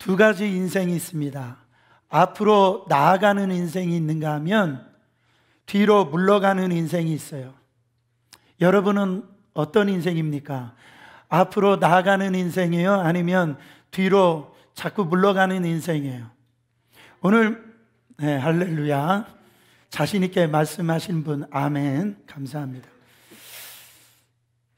두 가지 인생이 있습니다. 앞으로 나아가는 인생이 있는가 하면 뒤로 물러가는 인생이 있어요. 여러분은 어떤 인생입니까? 앞으로 나아가는 인생이에요? 아니면 뒤로 자꾸 물러가는 인생이에요? 오늘 할렐루야, 자신 있게 말씀하신 분 아멘, 감사합니다.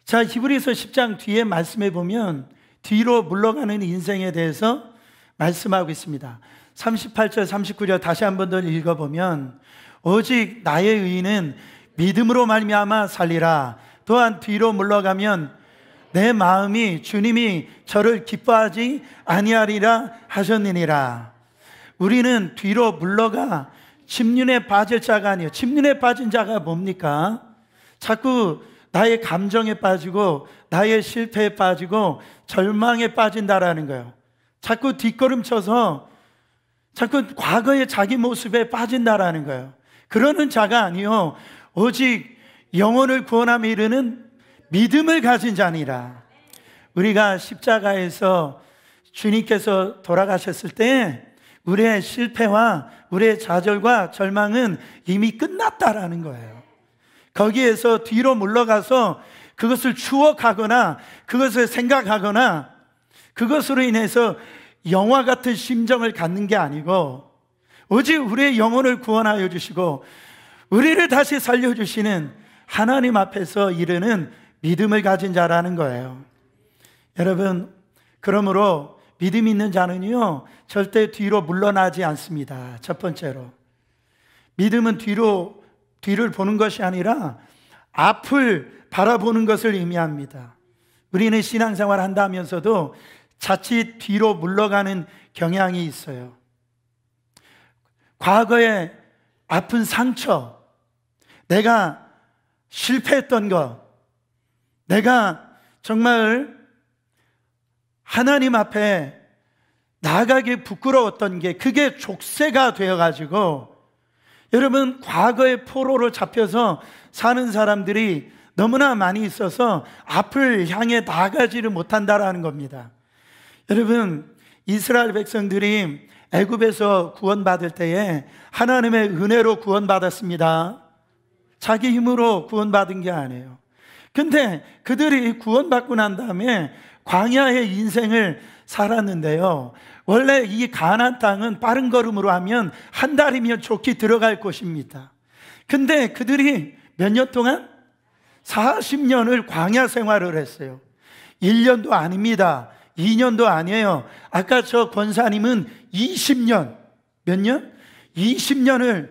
자, 히브리서 10장 뒤에 말씀해 보면 뒤로 물러가는 인생에 대해서 말씀하고 있습니다. 38절 39절 다시 한 번 더 읽어보면 오직 나의 의인은 믿음으로 말미암아 살리라. 또한 뒤로 물러가면 내 마음이 주님이 저를 기뻐하지 아니하리라 하셨느니라. 우리는 뒤로 물러가 침륜에 빠질 자가 아니에요. 침륜에 빠진 자가 뭡니까? 자꾸 나의 감정에 빠지고 나의 실패에 빠지고 절망에 빠진다라는 거예요. 자꾸 뒷걸음쳐서 자꾸 과거의 자기 모습에 빠진다라는 거예요. 그러는 자가 아니요, 오직 영혼을 구원함에 이르는 믿음을 가진 자니라. 우리가 십자가에서 주님께서 돌아가셨을 때 우리의 실패와 우리의 좌절과 절망은 이미 끝났다라는 거예요. 거기에서 뒤로 물러가서 그것을 추억하거나 그것을 생각하거나 그것으로 인해서 영화 같은 심정을 갖는 게 아니고 오직 우리의 영혼을 구원하여 주시고 우리를 다시 살려주시는 하나님 앞에서 이르는 믿음을 가진 자라는 거예요. 여러분, 그러므로 믿음 있는 자는요 절대 뒤로 물러나지 않습니다. 첫 번째로, 믿음은 뒤를 보는 것이 아니라 앞을 바라보는 것을 의미합니다. 우리는 신앙생활 한다면서도 자칫 뒤로 물러가는 경향이 있어요. 과거의 아픈 상처, 내가 실패했던 것, 내가 정말 하나님 앞에 나아가기 부끄러웠던 게 그게 족쇄가 되어가지고 여러분, 과거의 포로로 잡혀서 사는 사람들이 너무나 많이 있어서 앞을 향해 나아가지를 못한다라는 겁니다. 여러분, 이스라엘 백성들이 애굽에서 구원받을 때에 하나님의 은혜로 구원받았습니다. 자기 힘으로 구원받은 게 아니에요. 근데 그들이 구원받고 난 다음에 광야의 인생을 살았는데요, 원래 이 가나안 땅은 빠른 걸음으로 하면 한 달이면 좋게 들어갈 곳입니다. 근데 그들이 몇 년 동안? 40년을 광야 생활을 했어요. 1년도 아닙니다. 2년도 아니에요. 아까 저 권사님은 20년, 몇 년? 20년을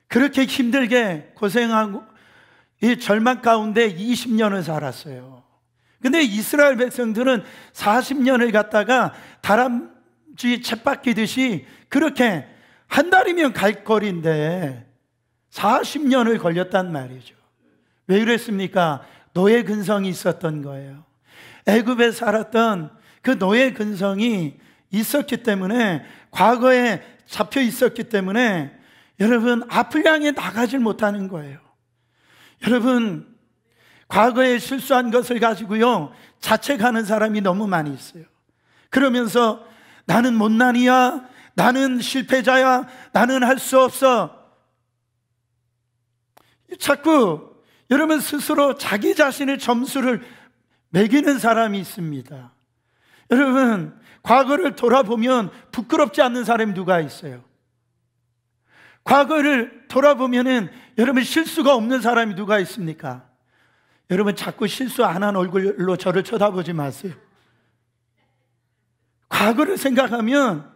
그렇게 힘들게 고생하고 이 절망 가운데 20년을 살았어요. 근데 이스라엘 백성들은 40년을 갖다가 다람쥐 쳇바퀴듯이 그렇게 한 달이면 갈 거리인데 40년을 걸렸단 말이죠. 왜 그랬습니까? 노예 근성이 있었던 거예요. 애굽에 살았던 그 노예 근성이 있었기 때문에, 과거에 잡혀 있었기 때문에 여러분, 앞을 향해 나가질 못하는 거예요. 여러분, 과거에 실수한 것을 가지고요 자책하는 사람이 너무 많이 있어요. 그러면서 나는 못난이야, 나는 실패자야, 나는 할 수 없어. 자꾸 여러분 스스로 자기 자신의 점수를 매기는 사람이 있습니다. 여러분, 과거를 돌아보면 부끄럽지 않는 사람이 누가 있어요? 과거를 돌아보면은 여러분 실수가 없는 사람이 누가 있습니까? 여러분, 자꾸 실수 안 한 얼굴로 저를 쳐다보지 마세요. 과거를 생각하면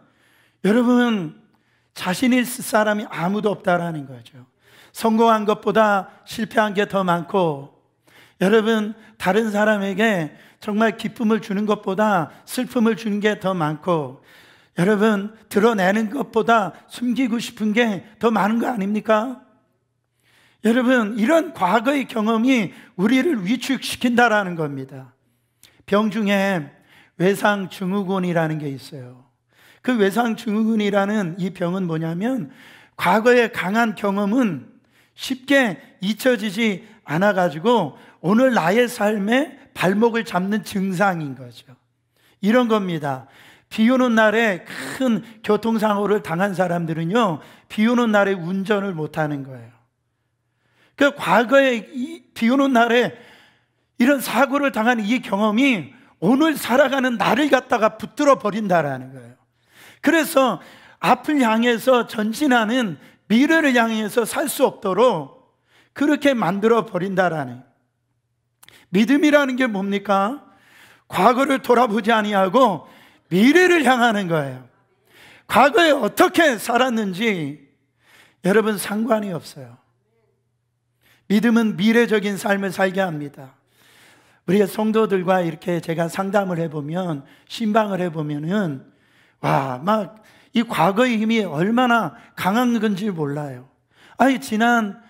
여러분 자신 있을 사람이 아무도 없다라는 거죠. 성공한 것보다 실패한 게 더 많고, 여러분 다른 사람에게 정말 기쁨을 주는 것보다 슬픔을 주는 게 더 많고, 여러분 드러내는 것보다 숨기고 싶은 게 더 많은 거 아닙니까? 여러분, 이런 과거의 경험이 우리를 위축시킨다라는 겁니다. 병 중에 외상증후군이라는 게 있어요. 그 외상증후군이라는 이 병은 뭐냐면, 과거의 강한 경험은 쉽게 잊혀지지 않아가지고 오늘 나의 삶에 발목을 잡는 증상인 거죠. 이런 겁니다. 비 오는 날에 큰 교통사고를 당한 사람들은요, 비 오는 날에 운전을 못하는 거예요. 그 과거에 비 오는 날에 이런 사고를 당한 이 경험이 오늘 살아가는 나를 갖다가 붙들어 버린다라는 거예요. 그래서 앞을 향해서 전진하는, 미래를 향해서 살 수 없도록 그렇게 만들어 버린다라는. 믿음이라는 게 뭡니까? 과거를 돌아보지 아니하고 미래를 향하는 거예요. 과거에 어떻게 살았는지 여러분 상관이 없어요. 믿음은 미래적인 삶을 살게 합니다. 우리 성도들과 이렇게 제가 상담을 해보면, 신방을 해보면은, 막 이 과거의 힘이 얼마나 강한 건지 몰라요. 아니, 지난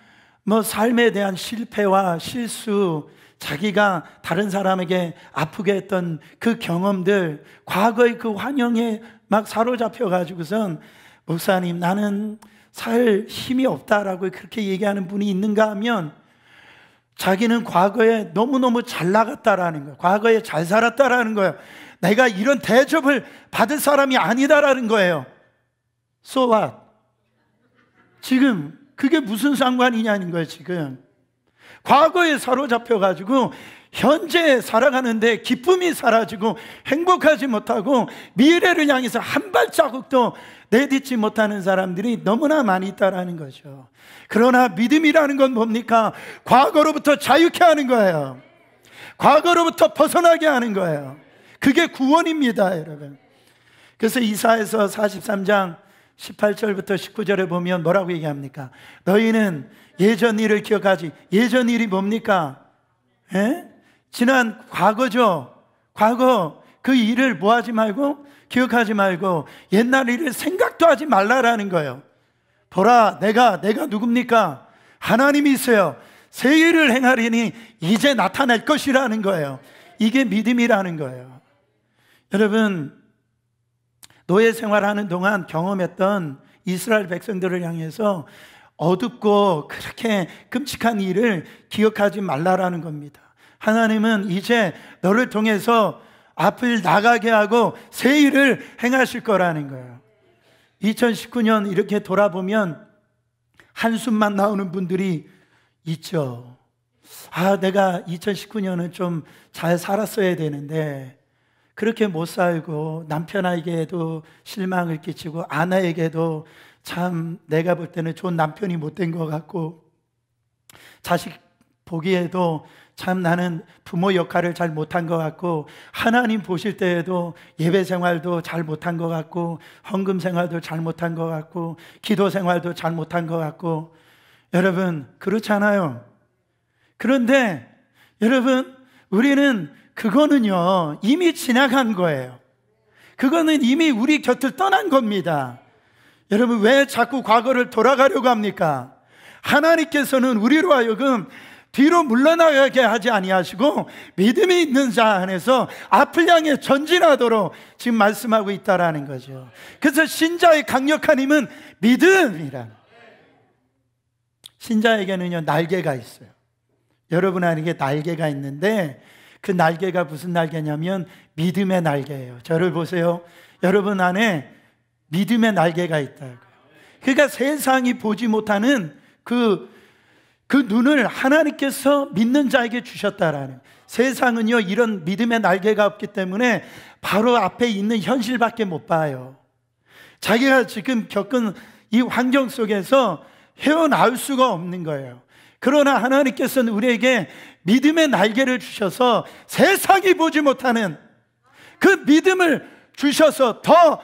삶에 대한 실패와 실수, 자기가 다른 사람에게 아프게 했던 그 경험들, 과거의 그 환영에 막 사로잡혀 가지고선, 목사님 나는 살 힘이 없다라고 그렇게 얘기하는 분이 있는가 하면, 자기는 과거에 너무너무 잘 나갔다라는 거예요. 과거에 잘 살았다라는 거예요. 내가 이런 대접을 받을 사람이 아니다라는 거예요. So what? 지금 그게 무슨 상관이냐는 거예요. 지금 과거에 사로잡혀가지고 현재 살아가는데 기쁨이 사라지고 행복하지 못하고 미래를 향해서 한 발자국도 내딛지 못하는 사람들이 너무나 많이 있다라는 거죠. 그러나 믿음이라는 건 뭡니까? 과거로부터 자유케 하는 거예요. 과거로부터 벗어나게 하는 거예요. 그게 구원입니다, 여러분. 그래서 이사야서 43장 18절부터 19절에 보면 뭐라고 얘기합니까? 너희는 예전 일을 기억하지. 예전 일이 뭡니까? 지난 과거죠. 과거 그 일을 뭐 하지 말고, 기억하지 말고 옛날 일을 생각도 하지 말라라는 거예요. 보라, 내가 누굽니까? 하나님이 있어요. 새 일을 행하리니 이제 나타날 것이라는 거예요. 이게 믿음이라는 거예요. 여러분, 노예 생활하는 동안 경험했던 이스라엘 백성들을 향해서 어둡고 그렇게 끔찍한 일을 기억하지 말라라는 겁니다. 하나님은 이제 너를 통해서 앞을 나가게 하고 새 일을 행하실 거라는 거예요. 2019년 이렇게 돌아보면 한숨만 나오는 분들이 있죠. 내가 2019년은 좀 잘 살았어야 되는데 그렇게 못 살고 남편에게도 실망을 끼치고 아내에게도 참 내가 볼 때는 좋은 남편이 못 된 것 같고, 자식 보기에도 참 나는 부모 역할을 잘 못한 것 같고, 하나님 보실 때에도 예배 생활도 잘 못한 것 같고, 헌금 생활도 잘 못한 것 같고, 기도 생활도 잘 못한 것 같고. 여러분, 그렇잖아요. 그런데 여러분, 우리는 그거는요 이미 지나간 거예요. 그거는 이미 우리 곁을 떠난 겁니다. 여러분, 왜 자꾸 과거를 돌아가려고 합니까? 하나님께서는 우리로 하여금 뒤로 물러나가게 하지 아니하시고 믿음이 있는 자 안에서 앞을 향해 전진하도록 지금 말씀하고 있다라는 거죠. 그래서 신자의 강력한 힘은 믿음이라. 신자에게는요 날개가 있어요. 여러분에게 날개가 있는데 그 날개가 무슨 날개냐면 믿음의 날개예요. 저를 보세요. 여러분 안에 믿음의 날개가 있다고요. 그러니까 세상이 보지 못하는 그 눈을 하나님께서 믿는 자에게 주셨다라는. 세상은요 이런 믿음의 날개가 없기 때문에 바로 앞에 있는 현실밖에 못 봐요. 자기가 지금 겪은 이 환경 속에서 헤어나올 수가 없는 거예요. 그러나 하나님께서는 우리에게 믿음의 날개를 주셔서 세상이 보지 못하는 그 믿음을 주셔서 더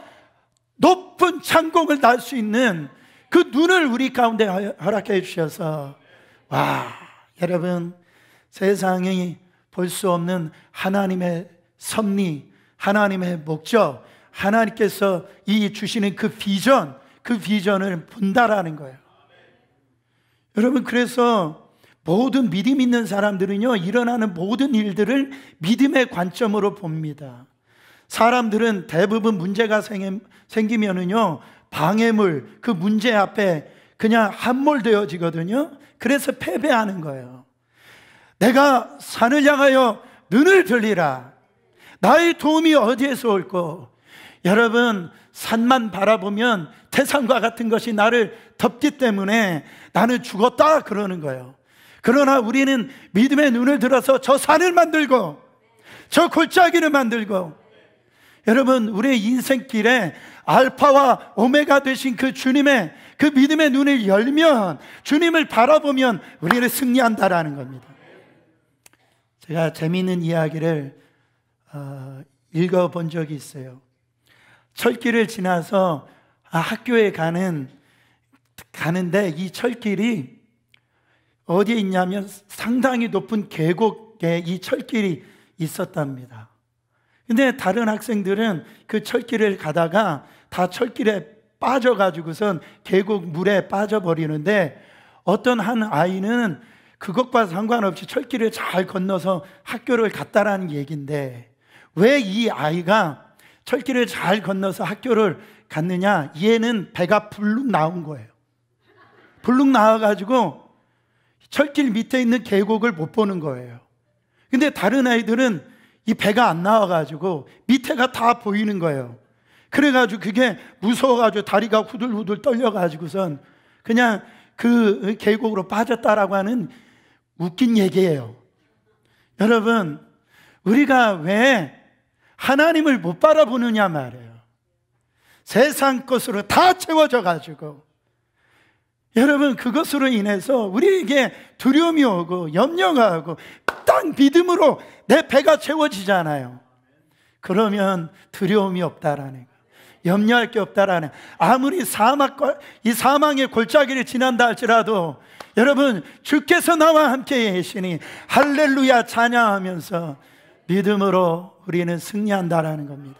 높은 창공을 날 수 있는 그 눈을 우리 가운데 허락해 주셔서, 와, 여러분, 세상이 볼 수 없는 하나님의 섭리, 하나님의 목적, 하나님께서 이 주시는 그 비전을 본다라는 거예요. 여러분, 그래서 모든 믿음 있는 사람들은요 일어나는 모든 일들을 믿음의 관점으로 봅니다. 사람들은 대부분 문제가 생기면은요 방해물, 그 문제 앞에 그냥 함몰되어지거든요. 그래서 패배하는 거예요. 내가 산을 향하여 눈을 들리라. 나의 도움이 어디에서 올꼬? 여러분, 산만 바라보면 태산과 같은 것이 나를 덮기 때문에 나는 죽었다 그러는 거예요. 그러나 우리는 믿음의 눈을 들어서 저 산을 만들고 저 골짜기를 만들고, 여러분, 우리의 인생길에 알파와 오메가 되신 그 주님의 그 믿음의 눈을 열면, 주님을 바라보면 우리는 승리한다라는 겁니다. 제가 재미있는 이야기를 읽어본 적이 있어요. 철길을 지나서 학교에 가는데 이 철길이 어디에 있냐면 상당히 높은 계곡에 이 철길이 있었답니다. 근데 다른 학생들은 그 철길을 가다가 다 철길에 빠져가지고선 계곡 물에 빠져버리는데, 어떤 한 아이는 그것과 상관없이 철길을 잘 건너서 학교를 갔다라는 얘기인데, 왜 이 아이가 철길을 잘 건너서 학교를 갔느냐? 얘는 배가 불룩 나온 거예요. 불룩 나와가지고 철길 밑에 있는 계곡을 못 보는 거예요. 근데 다른 아이들은 이 배가 안 나와가지고 밑에가 다 보이는 거예요. 그래가지고 그게 무서워가지고 다리가 후들후들 떨려가지고선 그냥 그 계곡으로 빠졌다라고 하는 웃긴 얘기예요. 여러분, 우리가 왜 하나님을 못 바라보느냐 말이에요. 세상 것으로 다 채워져 가지고, 여러분, 그것으로 인해서 우리에게 두려움이 오고 염려가 오고 딱 믿음으로 내 배가 채워지잖아요. 그러면 두려움이 없다라는 거예요. 염려할 게 없다라는, 아무리 이 사망의 골짜기를 지난다 할지라도 여러분, 주께서 나와 함께 계시니 할렐루야 찬양하면서 믿음으로 우리는 승리한다라는 겁니다.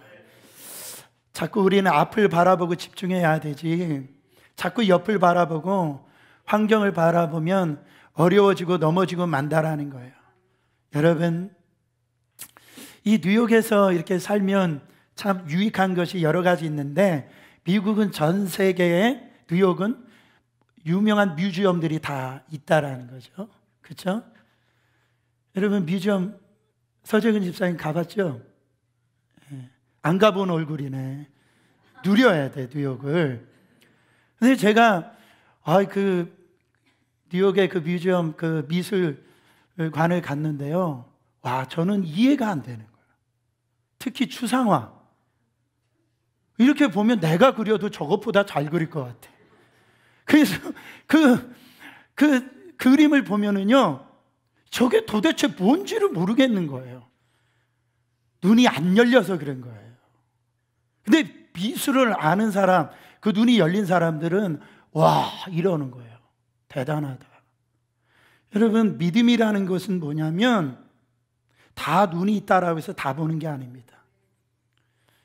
자꾸 우리는 앞을 바라보고 집중해야 되지, 자꾸 옆을 바라보고 환경을 바라보면 어려워지고 넘어지고 만다라는 거예요. 여러분, 이 뉴욕에서 이렇게 살면 참 유익한 것이 여러 가지 있는데, 미국은 전 세계에, 뉴욕은 유명한 뮤지엄들이 다 있다라는 거죠. 그렇죠? 여러분, 뮤지엄 서재근 집사님 가봤죠? 안 가본 얼굴이네. 누려야 돼, 뉴욕을. 근데 제가 뉴욕의 그 뮤지엄, 그 미술관을 갔는데요, 와, 저는 이해가 안 되는 거예요. 특히 추상화. 이렇게 보면 내가 그려도 저것보다 잘 그릴 것 같아. 그래서 그 그림을 보면은요, 저게 도대체 뭔지를 모르겠는 거예요. 눈이 안 열려서 그런 거예요. 근데 미술을 아는 사람, 그 눈이 열린 사람들은 와, 이러는 거예요. 대단하다. 여러분, 믿음이라는 것은 뭐냐면 다 눈이 있다라고 해서 다 보는 게 아닙니다.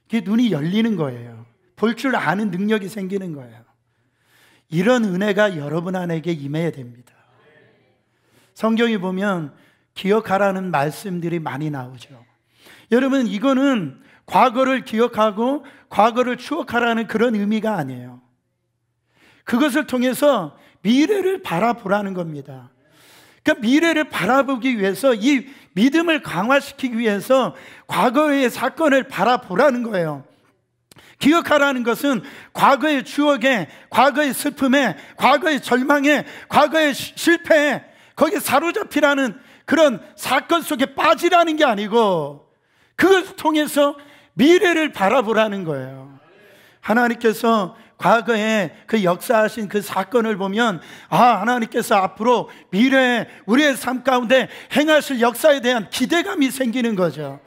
그게 눈이 열리는 거예요. 볼 줄 아는 능력이 생기는 거예요. 이런 은혜가 여러분 안에게 임해야 됩니다. 성경에 보면 기억하라는 말씀들이 많이 나오죠. 여러분, 이거는 과거를 기억하고 과거를 추억하라는 그런 의미가 아니에요. 그것을 통해서 미래를 바라보라는 겁니다. 그러니까 미래를 바라보기 위해서, 이 믿음을 강화시키기 위해서 과거의 사건을 바라보라는 거예요. 기억하라는 것은 과거의 추억에, 과거의 슬픔에, 과거의 절망에, 과거의 실패에 거기에 사로잡히라는 그런 사건 속에 빠지라는 게 아니고, 그것을 통해서 미래를 바라보라는 거예요. 하나님께서 과거에 그 역사하신 그 사건을 보면, 하나님께서 앞으로 미래에 우리의 삶 가운데 행하실 역사에 대한 기대감이 생기는 거죠.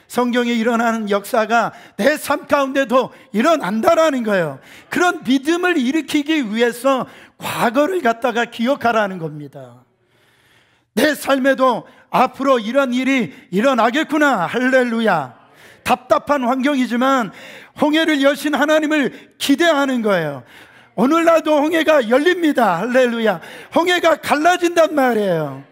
성경에 일어나는 역사가 내 삶 가운데도 일어난다라는 거예요. 그런 믿음을 일으키기 위해서 과거를 갖다가 기억하라는 겁니다. 내 삶에도 앞으로 이런 일이 일어나겠구나. 할렐루야. 답답한 환경이지만 홍해를 여신 하나님을 기대하는 거예요. 오늘날도 홍해가 열립니다. 할렐루야. 홍해가 갈라진단 말이에요.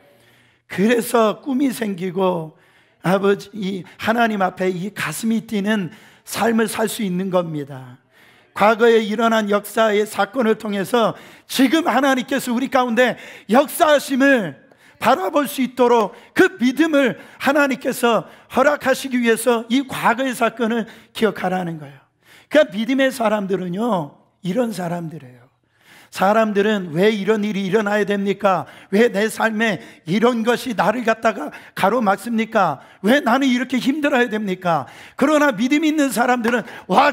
그래서 꿈이 생기고 아버지 하나님 앞에 이 가슴이 뛰는 삶을 살 수 있는 겁니다. 과거에 일어난 역사의 사건을 통해서 지금 하나님께서 우리 가운데 역사하심을 바라볼 수 있도록 그 믿음을 하나님께서 허락하시기 위해서 이 과거의 사건을 기억하라는 거예요. 그러니까 믿음의 사람들은요, 이런 사람들이에요. 사람들은 왜 이런 일이 일어나야 됩니까? 왜 내 삶에 이런 것이 나를 갖다가 가로막습니까? 왜 나는 이렇게 힘들어야 됩니까? 그러나 믿음 있는 사람들은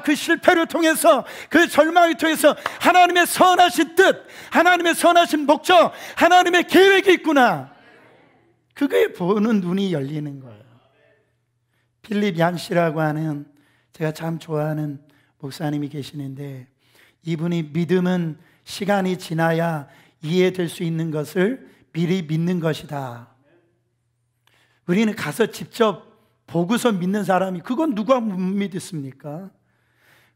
그 실패를 통해서, 그 절망을 통해서 하나님의 선하신 뜻, 하나님의 선하신 목적, 하나님의 계획이 있구나, 그게 보는 눈이 열리는 거예요. 필립 얀 씨라고 하는, 제가 참 좋아하는 목사님이 계시는데, 이분이 믿음은 시간이 지나야 이해될 수 있는 것을 미리 믿는 것이다. 우리는 가서 직접 보고서 믿는 사람이, 그건 누가 못 믿습니까?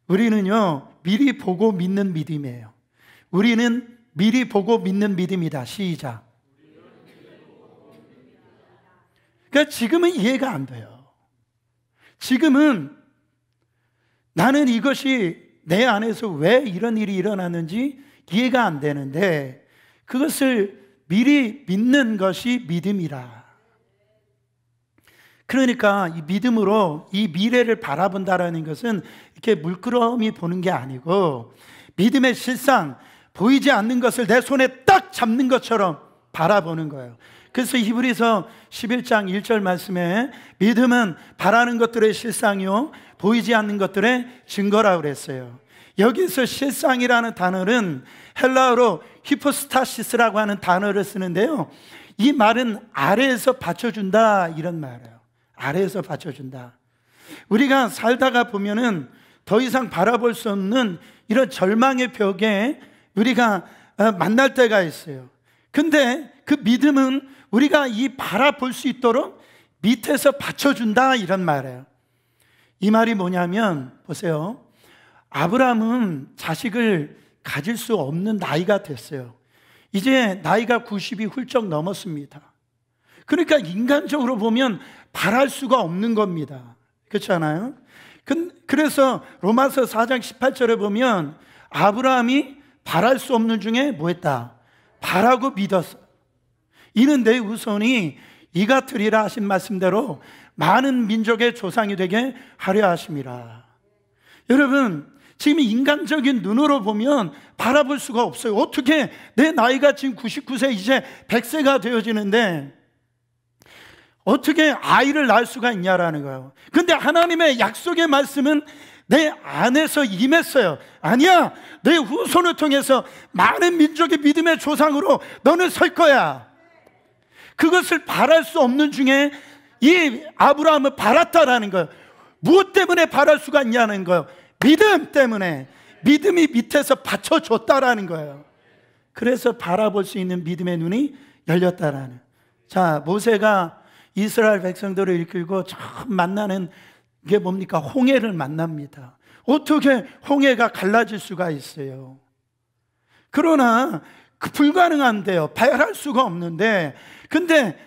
우리는요, 미리 보고 믿는 믿음이에요. 우리는 미리 보고 믿는 믿음이다. 시작. 그러니까 지금은 이해가 안 돼요. 지금은 나는 이것이 내 안에서 왜 이런 일이 일어났는지 이해가 안 되는데, 그것을 미리 믿는 것이 믿음이라. 그러니까 이 믿음으로 이 미래를 바라본다라는 것은 이렇게 물끄러미 보는 게 아니고, 믿음의 실상, 보이지 않는 것을 내 손에 딱 잡는 것처럼 바라보는 거예요. 그래서 히브리서 11장 1절 말씀에 믿음은 바라는 것들의 실상이요 보이지 않는 것들의 증거라고 그랬어요. 여기서 실상이라는 단어는 헬라어로 히포스타시스라고 하는 단어를 쓰는데요, 이 말은 아래에서 받쳐준다, 이런 말이에요. 아래에서 받쳐준다. 우리가 살다가 보면은 더 이상 바라볼 수 없는 이런 절망의 벽에 우리가 만날 때가 있어요. 근데 그 믿음은 우리가 이 바라볼 수 있도록 밑에서 받쳐준다, 이런 말이에요. 이 말이 뭐냐면, 보세요. 아브라함은 자식을 가질 수 없는 나이가 됐어요. 이제 나이가 90이 훌쩍 넘었습니다. 그러니까 인간적으로 보면 바랄 수가 없는 겁니다. 그렇지 않아요? 그래서 로마서 4장 18절에 보면 아브라함이 바랄 수 없는 중에 뭐 했다? 바라고 믿었어. 이는 내 후손이 이 같으리라 하신 말씀대로 많은 민족의 조상이 되게 하려 하심이라. 여러분, 지금 인간적인 눈으로 보면 바라볼 수가 없어요. 어떻게 내 나이가 지금 99세, 이제 100세가 되어지는데 어떻게 아이를 낳을 수가 있냐라는 거예요. 근데 하나님의 약속의 말씀은 내 안에서 임했어요. 아니야, 내 후손을 통해서 많은 민족의 믿음의 조상으로 너는 설 거야. 그것을 바랄 수 없는 중에 이 아브라함은 바랐다라는 거예요. 무엇 때문에 바랄 수가 있냐는 거예요. 믿음 때문에. 믿음이 밑에서 받쳐줬다라는 거예요. 그래서 바라볼 수 있는 믿음의 눈이 열렸다라는. 자, 모세가 이스라엘 백성들을 이끌고 처음 만나는 게 뭡니까? 홍해를 만납니다. 어떻게 홍해가 갈라질 수가 있어요? 그러나 불가능한데요. 발할 수가 없는데, 근데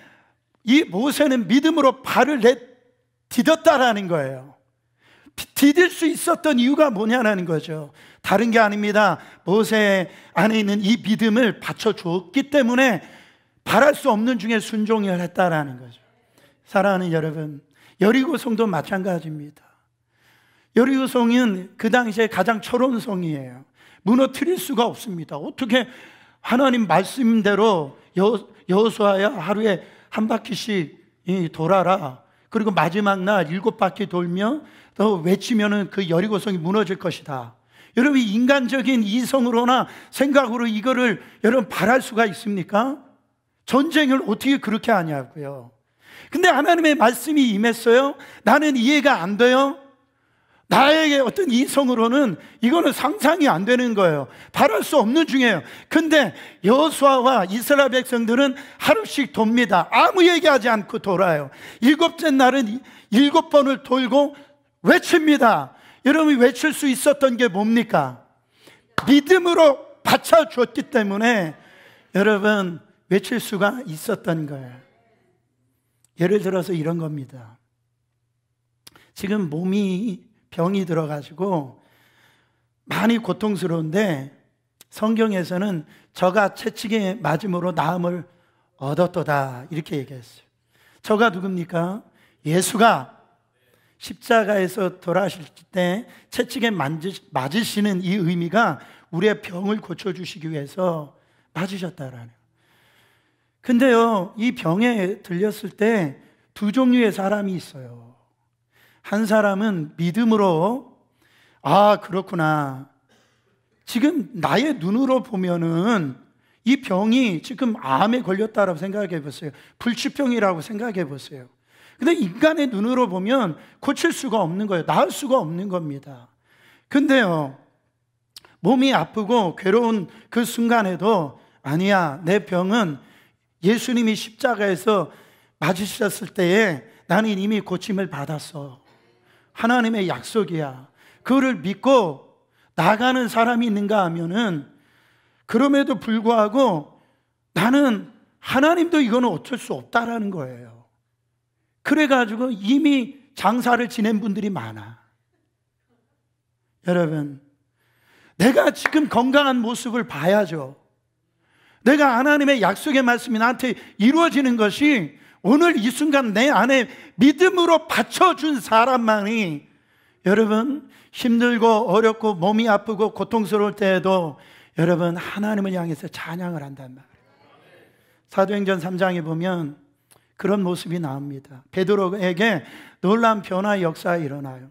이 모세는 믿음으로 발을 디뎠다라는 거예요. 디딜 수 있었던 이유가 뭐냐라는 거죠. 다른 게 아닙니다. 모세 안에 있는 이 믿음을 받쳐줬기 때문에 바랄 수 없는 중에 순종을 했다라는 거죠. 사랑하는 여러분, 여리고성도 마찬가지입니다. 여리고성은 그 당시에 가장 초로운 성이에요. 무너뜨릴 수가 없습니다. 어떻게 하나님 말씀대로 여호수아야 하루에 한 바퀴씩 돌아라. 그리고 마지막 날 7바퀴 돌며 또 외치면은 그 여리고성이 무너질 것이다. 여러분, 인간적인 이성으로나 생각으로 이거를 여러분 바랄 수가 있습니까? 전쟁을 어떻게 그렇게 하냐고요. 근데 하나님의 말씀이 임했어요. 나는 이해가 안 돼요. 나에게 어떤 이성으로는 이거는 상상이 안 되는 거예요. 바랄 수 없는 중이에요. 근데 여호수아와 이스라엘 백성들은 하루씩 돕니다. 아무 얘기하지 않고 돌아요. 7째 날은 7번을 돌고 외칩니다. 여러분이 외칠 수 있었던 게 뭡니까? 믿음으로 받쳐줬기 때문에 여러분 외칠 수가 있었던 거예요. 예를 들어서 이런 겁니다. 지금 몸이 병이 들어가지고 많이 고통스러운데 성경에서는 저가 채찍에 맞음으로 나음을 얻었도다 이렇게 얘기했어요. 저가 누굽니까? 예수가 십자가에서 돌아가실 때 채찍에 맞으시는 이 의미가 우리의 병을 고쳐주시기 위해서 맞으셨다라는. 근데요, 이 병에 들렸을 때 두 종류의 사람이 있어요. 한 사람은 믿음으로, 아, 그렇구나. 지금 나의 눈으로 보면은 이 병이 지금 암에 걸렸다라고 생각해 보세요. 불치병이라고 생각해 보세요. 근데 인간의 눈으로 보면 고칠 수가 없는 거예요. 나을 수가 없는 겁니다. 근데요, 몸이 아프고 괴로운 그 순간에도 아니야, 내 병은 예수님이 십자가에서 맞으셨을 때에 나는 이미 고침을 받았어. 하나님의 약속이야. 그거를 믿고 나가는 사람이 있는가 하면은, 그럼에도 불구하고 나는 하나님도 이거는 어쩔 수 없다라는 거예요. 그래가지고 이미 장사를 지낸 분들이 많아. 여러분, 내가 지금 건강한 모습을 봐야죠. 내가 하나님의 약속의 말씀이 나한테 이루어지는 것이 오늘 이 순간 내 안에 믿음으로 받쳐준 사람만이, 여러분, 힘들고 어렵고 몸이 아프고 고통스러울 때에도 여러분 하나님을 향해서 찬양을 한단 말이에요. 사도행전 3장에 보면 그런 모습이 나옵니다. 베드로에게 놀라운 변화의 역사가 일어나요.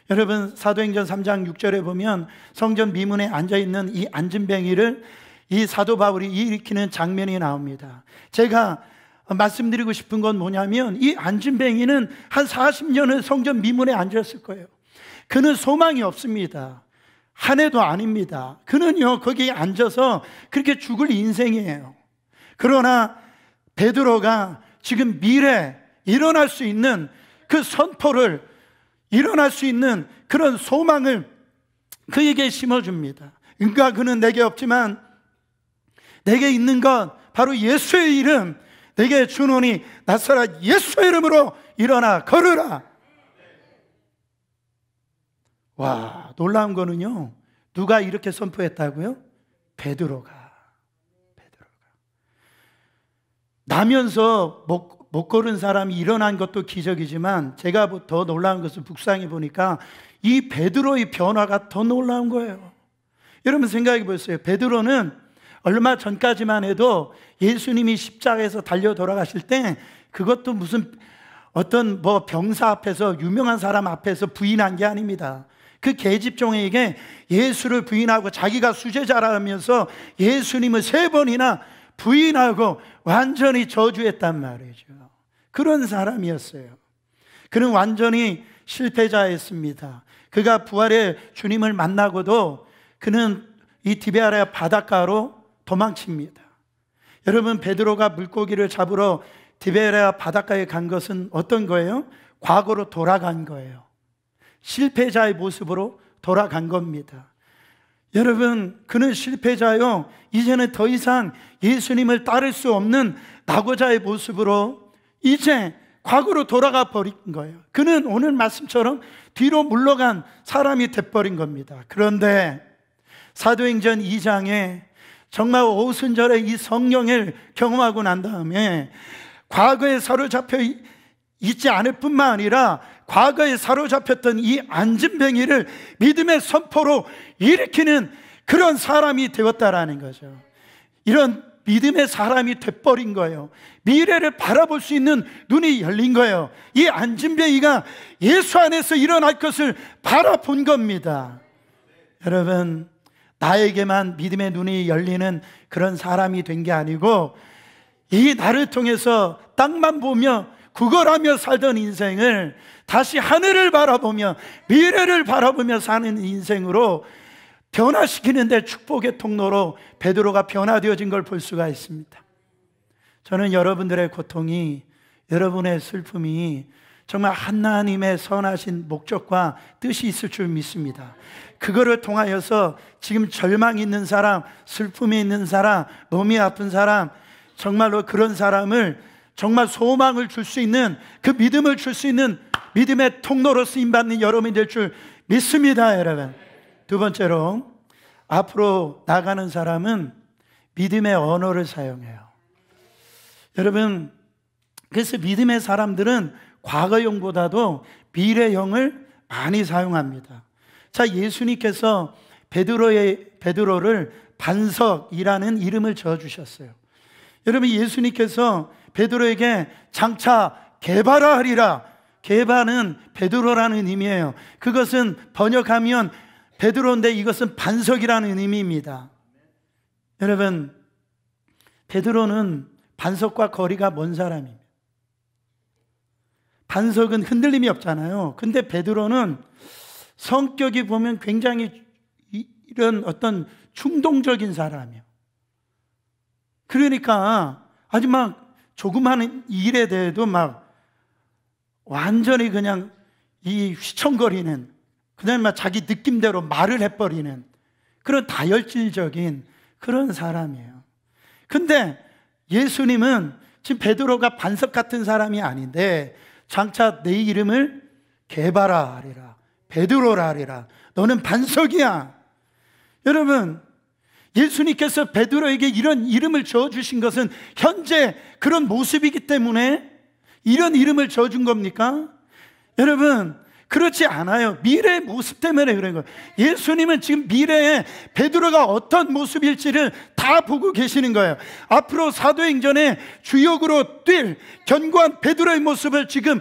여러분, 사도행전 3장 6절에 보면 성전 미문에 앉아있는 이 안진뱅이를 이 사도 바울이 일으키는 장면이 나옵니다. 제가 말씀드리고 싶은 건 뭐냐면, 이 안진뱅이는 한 40년을 성전 미문에 앉았을 거예요. 그는 소망이 없습니다. 한 해도 아닙니다. 그는요, 거기에 앉아서 그렇게 죽을 인생이에요. 그러나 베드로가 지금 미래 일어날 수 있는 그 선포를, 일어날 수 있는 그런 소망을 그에게 심어줍니다. 그러니까 그는 내게 없지만 내게 있는 건 바로 예수의 이름, 내게 주노니 나사렛 예수의 이름으로 일어나 걸으라. 와, 놀라운 거는요, 누가 이렇게 선포했다고요? 베드로가. 나면서 못 걸은 사람이 일어난 것도 기적이지만, 제가 더 놀라운 것을 묵상해 보니까 이 베드로의 변화가 더 놀라운 거예요. 여러분 생각해 보세요. 베드로는 얼마 전까지만 해도 예수님이 십자가에서 달려 돌아가실 때 그것도 무슨 어떤 병사 앞에서, 유명한 사람 앞에서 부인한 게 아닙니다. 그 계집종에게 예수를 부인하고 자기가 수제자라 하면서 예수님을 3번이나 부인하고 완전히 저주했단 말이죠. 그런 사람이었어요. 그는 완전히 실패자였습니다. 그가 부활의 주님을 만나고도 그는 이 디베아라 바닷가로 도망칩니다. 여러분, 베드로가 물고기를 잡으러 디베아라 바닷가에 간 것은 어떤 거예요? 과거로 돌아간 거예요. 실패자의 모습으로 돌아간 겁니다. 여러분, 그는 실패자요, 이제는 더 이상 예수님을 따를 수 없는 낙오자의 모습으로 이제 과거로 돌아가 버린 거예요. 그는 오늘 말씀처럼 뒤로 물러간 사람이 돼버린 겁니다. 그런데 사도행전 2장에 정말 오순절에 이 성령을 경험하고 난 다음에 과거에 사로잡혀 있지 않을 뿐만 아니라 과거에 사로잡혔던 이 안진뱅이를 믿음의 선포로 일으키는 그런 사람이 되었다라는 거죠. 이런 믿음의 사람이 돼버린 거예요. 미래를 바라볼 수 있는 눈이 열린 거예요. 이 안진뱅이가 예수 안에서 일어날 것을 바라본 겁니다. 여러분, 나에게만 믿음의 눈이 열리는 그런 사람이 된 게 아니고, 이 나를 통해서 땅만 보며 구걸하며 살던 인생을 다시 하늘을 바라보며 미래를 바라보며 사는 인생으로 변화시키는 데 축복의 통로로 베드로가 변화되어진 걸 볼 수가 있습니다. 저는 여러분들의 고통이, 여러분의 슬픔이 정말 하나님의 선하신 목적과 뜻이 있을 줄 믿습니다. 그거를 통하여서 지금 절망이 있는 사람, 슬픔이 있는 사람, 몸이 아픈 사람, 정말로 그런 사람을 정말 소망을 줄 수 있는, 그 믿음을 줄 수 있는 믿음의 통로로 쓰임받는 여러분이 될 줄 믿습니다. 여러분, 두 번째로, 앞으로 나가는 사람은 믿음의 언어를 사용해요. 여러분, 그래서 믿음의 사람들은 과거형보다도 미래형을 많이 사용합니다. 자, 예수님께서 베드로를 반석이라는 이름을 지어주셨어요. 여러분, 예수님께서 베드로에게 장차 게바라 하리라. 게바는 베드로라는 의미예요. 그것은 번역하면 베드로인데 이것은 반석이라는 의미입니다. 여러분, 베드로는 반석과 거리가 먼 사람입니다. 반석은 흔들림이 없잖아요. 근데 베드로는 성격이 보면 굉장히 이런 어떤 충동적인 사람이에요. 그러니까 아주 막 조그마한 일에 대해도 막 완전히 그냥 이 휘청거리는, 그냥 막 자기 느낌대로 말을 해버리는 그런 다혈질적인 그런 사람이에요. 근데 예수님은 지금 베드로가 반석 같은 사람이 아닌데 장차 내 이름을 게바라 하리라, 베드로라 하리라. 너는 반석이야. 여러분, 예수님께서 베드로에게 이런 이름을 지어주신 것은 현재 그런 모습이기 때문에 이런 이름을 지어준 겁니까? 여러분, 그렇지 않아요. 미래의 모습 때문에 그런 거예요. 예수님은 지금 미래에 베드로가 어떤 모습일지를 다 보고 계시는 거예요. 앞으로 사도행전에 주역으로 뛸 견고한 베드로의 모습을 지금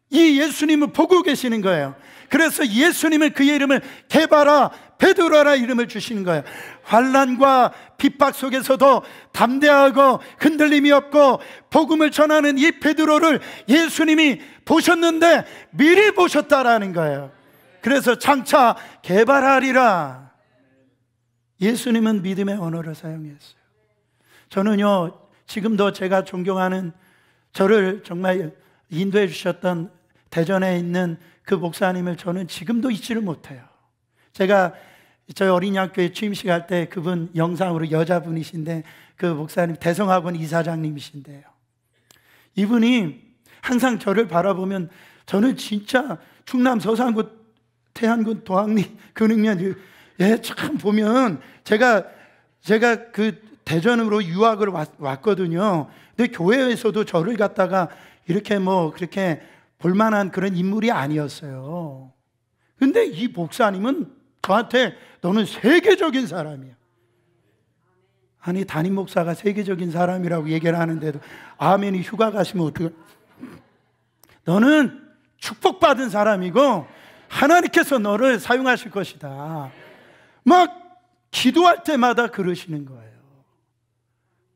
이 예수님은 보고 계시는 거예요. 그래서 예수님은 그의 이름을 게바라, 베드로라 이름을 주시는 거예요. 환난과 핍박 속에서도 담대하고 흔들림이 없고 복음을 전하는 이 베드로를 예수님이 보셨는데 미리 보셨다라는 거예요. 그래서 장차 게바라리라. 예수님은 믿음의 언어를 사용했어요. 저는요, 지금도 제가 존경하는, 저를 정말 인도해 주셨던 대전에 있는 그 목사님을 저는 지금도 잊지를 못해요. 제가 저희 어린이학교에 취임식 할 때 그분 영상으로 여자분이신데 그 목사님 대성학원 이사장님이신데요. 이분이 항상 저를 바라보면 저는 진짜 충남 서산군 태안군 도항리 근흥면 참 보면 제가 그 대전으로 유학을 왔거든요. 근데 교회에서도 저를 갖다가 이렇게 뭐 그렇게 볼만한 그런 인물이 아니었어요. 근데 이 목사님은 저한테 너는 세계적인 사람이야. 아니, 담임 목사가 세계적인 사람이라고 얘기를 하는데도 아멘이 휴가 가시면 어떡해. 너는 축복받은 사람이고 하나님께서 너를 사용하실 것이다. 막 기도할 때마다 그러시는 거예요.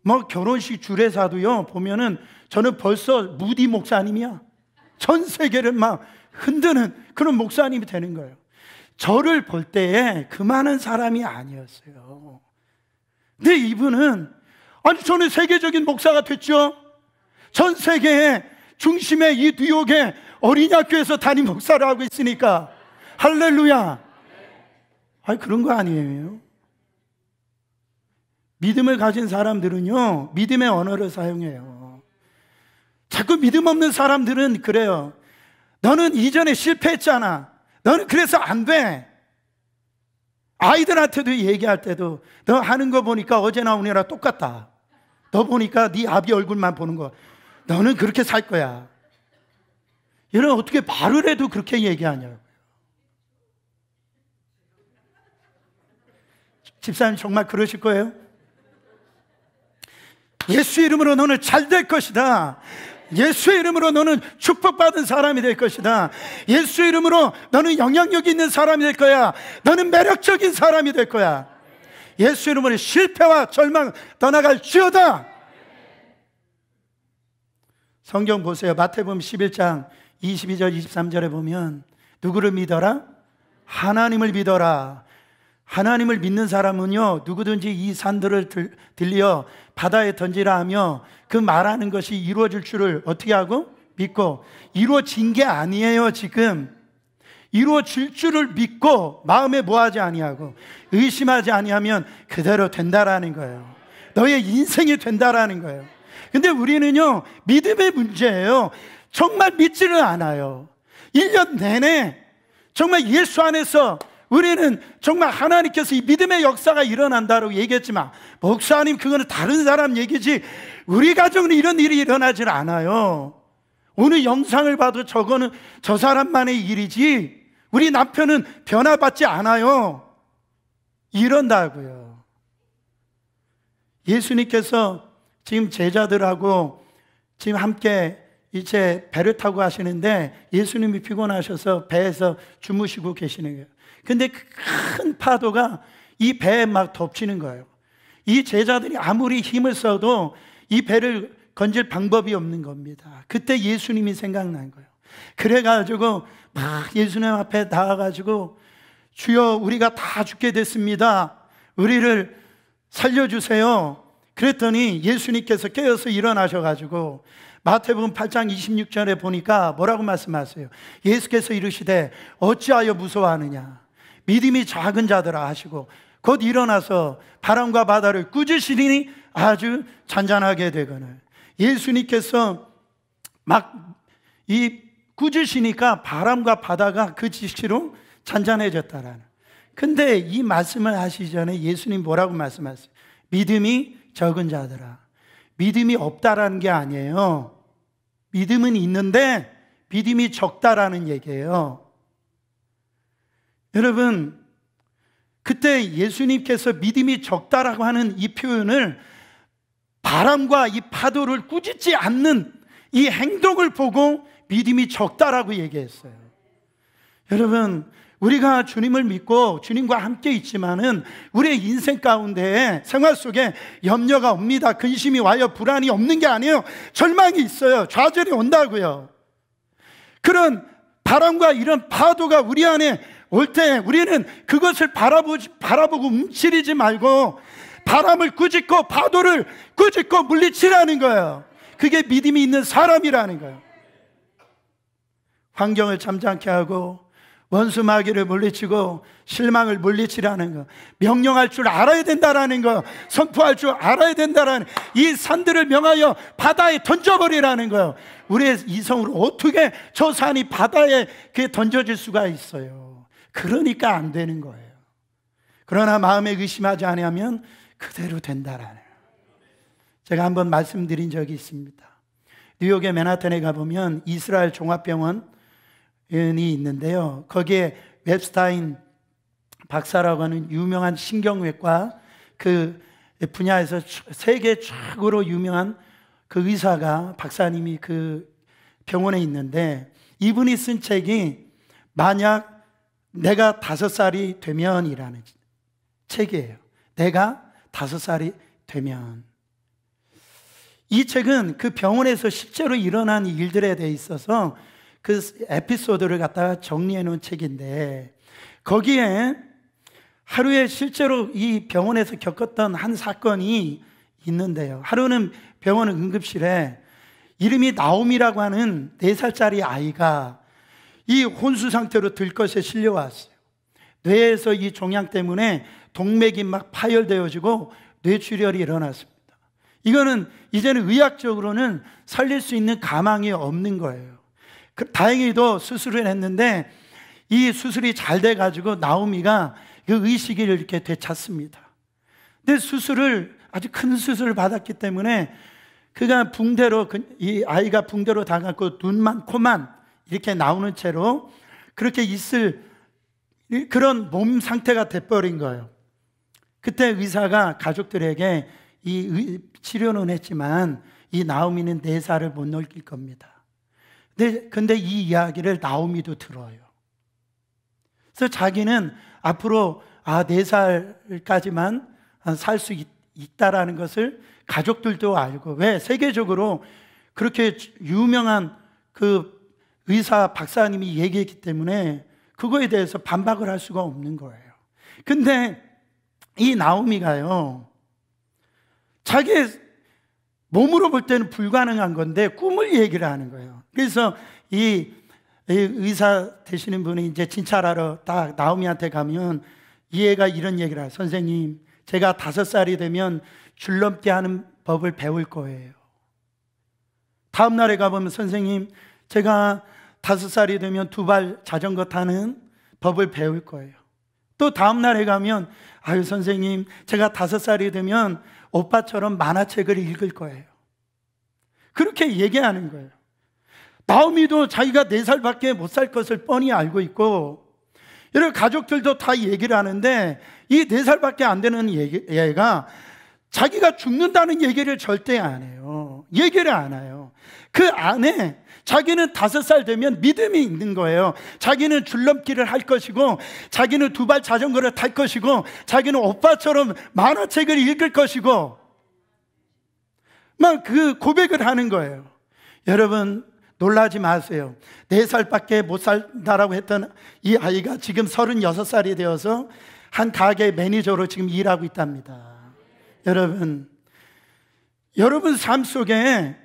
뭐 결혼식 주례사도요 보면은 저는 벌써 무디 목사님이야. 전 세계를 막 흔드는 그런 목사님이 되는 거예요. 저를 볼 때에 그만한 사람이 아니었어요. 근데 이분은, 아니 저는 세계적인 목사가 됐죠. 전 세계의 중심의 이 뉴욕의 어린이학교에서 담임 목사를 하고 있으니까 할렐루야. 아니 그런 거 아니에요. 믿음을 가진 사람들은요 믿음의 언어를 사용해요. 자꾸 믿음 없는 사람들은 그래요. 너는 이전에 실패했잖아. 너는 그래서 안 돼. 아이들한테도 얘기할 때도 너 하는 거 보니까 어제나 오늘이나 똑같다. 너 보니까 네 아비 얼굴만 보는 거. 너는 그렇게 살 거야. 여러분 어떻게 말을 해도 그렇게 얘기하냐고요. 집사님 정말 그러실 거예요? 예수 이름으로 너는 잘 될 것이다. 예수의 이름으로 너는 축복받은 사람이 될 것이다. 예수 이름으로 너는 영향력 있는 사람이 될 거야. 너는 매력적인 사람이 될 거야. 예수 이름으로 실패와 절망 떠나갈지어다. 성경 보세요. 마태복음 11장 22절 23절에 보면 누구를 믿어라? 하나님을 믿어라. 하나님을 믿는 사람은요 누구든지 이 산들을 들려 바다에 던지라 하며 그 말하는 것이 이루어질 줄을 어떻게 하고? 믿고. 이루어진 게 아니에요. 지금 이루어질 줄을 믿고 마음에 뭐하지 아니하고 의심하지 아니하면 그대로 된다라는 거예요. 너의 인생이 된다라는 거예요. 근데 우리는요 믿음의 문제예요. 정말 믿지를 않아요. 1년 내내 정말 예수 안에서 우리는 정말 하나님께서 이 믿음의 역사가 일어난다고 얘기했지만 목사님 그거는 다른 사람 얘기지 우리 가정은 이런 일이 일어나질 않아요. 어느 영상을 봐도 저거는 저 사람만의 일이지 우리 남편은 변화받지 않아요. 이런다고요. 예수님께서 지금 제자들하고 지금 함께 이제 배를 타고 하시는데 예수님이 피곤하셔서 배에서 주무시고 계시는 거예요. 근데 그 큰 파도가 이 배에 막 덮치는 거예요. 이 제자들이 아무리 힘을 써도 이 배를 건질 방법이 없는 겁니다. 그때 예수님이 생각난 거예요. 그래가지고 막 예수님 앞에 나와가지고 주여 우리가 다 죽게 됐습니다. 우리를 살려주세요. 그랬더니 예수님께서 깨어서 일어나셔가지고 마태복음 8장 26절에 보니까 뭐라고 말씀하세요? 예수께서 이르시되 어찌하여 무서워하느냐 믿음이 작은 자들아 하시고 곧 일어나서 바람과 바다를 꾸짖으시니 아주 잔잔하게 되거늘. 예수님께서 막 이 꾸짖으시니까 바람과 바다가 그 지시로 잔잔해졌다라는. 근데 이 말씀을 하시기 전에 예수님 뭐라고 말씀하세요? 믿음이 적은 자들아. 믿음이 없다라는 게 아니에요. 믿음은 있는데 믿음이 적다라는 얘기예요. 여러분, 그때 예수님께서 믿음이 적다라고 하는 이 표현을 바람과 이 파도를 꾸짖지 않는 이 행동을 보고 믿음이 적다라고 얘기했어요. 여러분, 우리가 주님을 믿고 주님과 함께 있지만은 우리의 인생 가운데 생활 속에 염려가 옵니다. 근심이 와요. 불안이 없는 게 아니에요. 절망이 있어요. 좌절이 온다고요. 그런 바람과 이런 파도가 우리 안에 올 때 우리는 그것을 바라보고 움츠리지 말고 바람을 꾸짖고 파도를 꾸짖고 물리치라는 거예요. 그게 믿음이 있는 사람이라는 거예요. 환경을 잠잠케 하고 원수 마귀를 물리치고 실망을 물리치라는 거, 명령할 줄 알아야 된다라는 거, 선포할 줄 알아야 된다라는 이 산들을 명하여 바다에 던져버리라는 거예요. 우리의 이성으로 어떻게 저 산이 바다에 던져질 수가 있어요? 그러니까 안 되는 거예요. 그러나 마음에 의심하지 않으면 그대로 된다라는 거예요. 제가 한번 말씀드린 적이 있습니다. 뉴욕의 맨하탄에 가보면 이스라엘 종합병원 이 있는데요. 거기에 웹스타인 박사라고 하는 유명한 신경외과 그 분야에서 세계 최고로 유명한 그 의사가 박사님이 그 병원에 있는데 이분이 쓴 책이 만약 내가 5살이 되면이라는 책이에요. 내가 5살이 되면. 이 책은 그 병원에서 실제로 일어난 일들에 대해 있어서 그 에피소드를 갖다가 정리해 놓은 책인데 거기에 하루에 실제로 이 병원에서 겪었던 한 사건이 있는데요. 하루는 병원 응급실에 이름이 나옴이라고 하는 4살짜리 아이가 이 혼수 상태로 들것에 실려왔어요. 뇌에서 이 종양 때문에 동맥이 막 파열되어지고 뇌출혈이 일어났습니다. 이거는 이제는 의학적으로는 살릴 수 있는 가망이 없는 거예요. 다행히도 수술을 했는데 이 수술이 잘 돼가지고 나오미가 그 의식을 이렇게 되찾습니다. 근데 아주 큰 수술을 받았기 때문에 그가 붕대로, 이 아이가 붕대로 당하고 눈만 코만 이렇게 나오는 채로 그렇게 있을 그런 몸 상태가 돼버린 거예요. 그때 의사가 가족들에게 치료는 했지만 이 나오미는 4살을 못 넘길 겁니다. 근데 이 이야기를 나오미도 들어요. 그래서 자기는 앞으로 4살까지만 살 수 있다라는 것을 가족들도 알고, 왜? 세계적으로 그렇게 유명한 그 의사 박사님이 얘기했기 때문에 그거에 대해서 반박을 할 수가 없는 거예요. 근데 이 나오미가요, 자기의 몸으로 볼 때는 불가능한 건데 꿈을 얘기를 하는 거예요. 그래서 이 의사 되시는 분이 이제 진찰하러 딱 나오미한테 가면 이 애가 이런 얘기를 해요. 선생님, 제가 5살이 되면 줄넘기 하는 법을 배울 거예요. 다음 날에 가보면 선생님, 제가 5살이 되면 2발 자전거 타는 법을 배울 거예요. 또 다음 날에 가면 아유 선생님, 제가 5살이 되면 오빠처럼 만화책을 읽을 거예요. 그렇게 얘기하는 거예요. 나오미도 자기가 4살밖에 못 살 것을 뻔히 알고 있고, 여러분 가족들도 다 얘기를 하는데 이 4살밖에 안 되는 얘가 자기가 죽는다는 얘기를 절대 안 해요. 얘기를 안 해요. 그 안에 자기는 5살 되면 믿음이 있는 거예요. 자기는 줄넘기를 할 것이고, 자기는 2발 자전거를 탈 것이고, 자기는 오빠처럼 만화책을 읽을 것이고, 막 그 고백을 하는 거예요. 여러분 놀라지 마세요. 4살밖에 못 산다라고 했던 이 아이가 지금 36살이 되어서 한 가게 매니저로 지금 일하고 있답니다. 여러분 삶 속에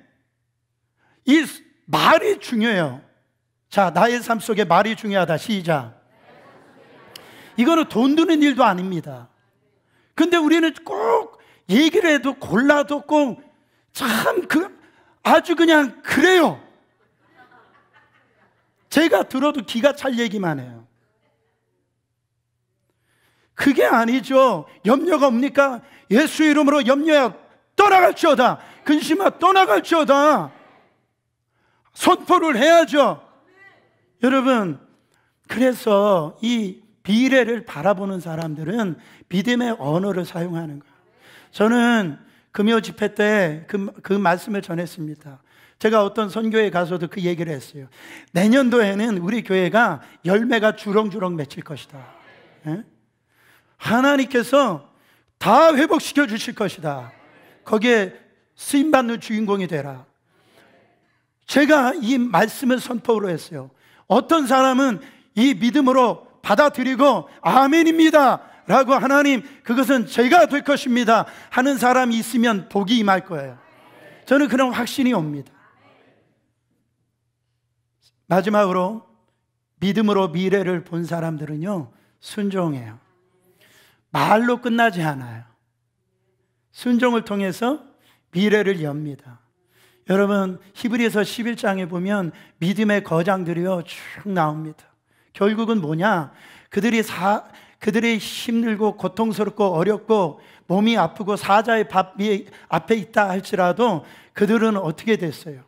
이 말이 중요해요. 자, 나의 삶 속에 말이 중요하다. 시작. 이거는 돈 드는 일도 아닙니다. 근데 우리는 꼭 얘기를 해도 골라도 꼭 참 아주 그냥 그래요. 제가 들어도 기가 찰 얘기만 해요. 그게 아니죠. 염려가 옵니까? 예수 이름으로 염려야 떠나갈지어다. 근심아 떠나갈지어다. 선포를 해야죠. 여러분, 그래서 이 미래를 바라보는 사람들은 믿음의 언어를 사용하는 거예요. 저는 금요 집회 때 그 말씀을 전했습니다. 제가 어떤 선교에 가서도 그 얘기를 했어요. 내년도에는 우리 교회가 열매가 주렁주렁 맺힐 것이다. 예? 하나님께서 다 회복시켜 주실 것이다. 거기에 쓰임받는 주인공이 되라. 제가 이 말씀을 선포로 했어요. 어떤 사람은 이 믿음으로 받아들이고 아멘입니다 라고, 하나님 그것은 제가 될 것입니다 하는 사람이 있으면 복이 임할 거예요. 저는 그런 확신이 옵니다. 마지막으로 믿음으로 미래를 본 사람들은요, 순종해요. 말로 끝나지 않아요. 순종을 통해서 미래를 엽니다. 여러분 히브리서 11장에 보면 믿음의 거장들이요 쭉 나옵니다. 결국은 뭐냐? 그들이 힘들고 고통스럽고 어렵고 몸이 아프고 사자의 앞에 있다 할지라도 그들은 어떻게 됐어요?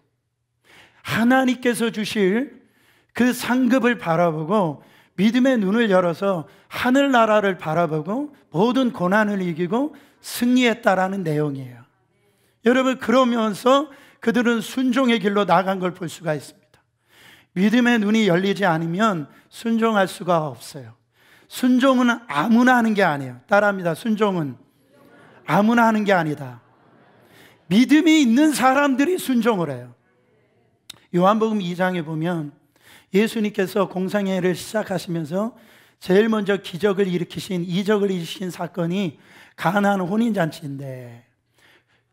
하나님께서 주실 그 상급을 바라보고 믿음의 눈을 열어서 하늘나라를 바라보고 모든 고난을 이기고 승리했다라는 내용이에요. 여러분, 그러면서 그들은 순종의 길로 나아간 걸 볼 수가 있습니다. 믿음의 눈이 열리지 않으면 순종할 수가 없어요. 순종은 아무나 하는 게 아니에요. 따라합니다. 순종은 아무나 하는 게 아니다. 믿음이 있는 사람들이 순종을 해요. 요한복음 2장에 보면 예수님께서 공생애를 시작하시면서 제일 먼저 이적을 일으키신 사건이 가나안 혼인잔치인데,